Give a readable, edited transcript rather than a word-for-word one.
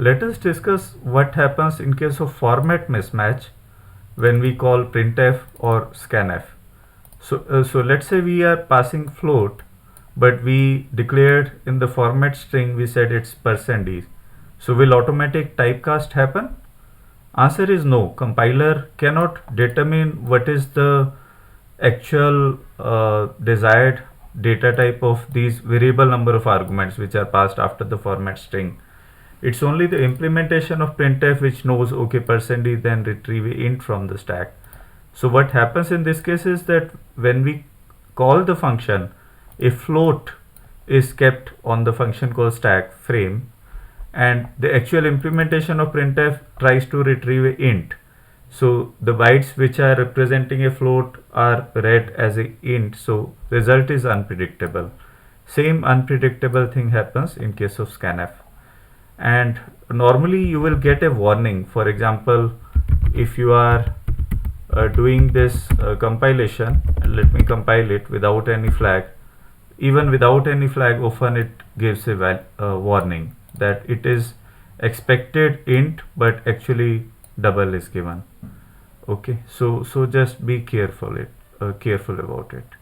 Let us discuss what happens in case of format mismatch when we call printf or scanf. So let's say we are passing float, but we declared in the format string we said it's %d. So will automatic typecast happen? Answer is no. Compiler cannot determine what is the actual desired data type of these variable number of arguments which are passed after the format string. It's only the implementation of printf which knows, okay, %d, then retrieve int from the stack. So what happens in this case is that when we call the function, a float is kept on the function called stack frame, and the actual implementation of printf tries to retrieve a int. So the bytes which are representing a float are read as a int, so result is unpredictable. Same unpredictable thing happens in case of scanf. And normally you will get a warning. For example, if you are doing this compilation, let me compile it without any flag. Even without any flag, often it gives a warning that it is expected int, but actually double is given. Okay, so just be careful about it.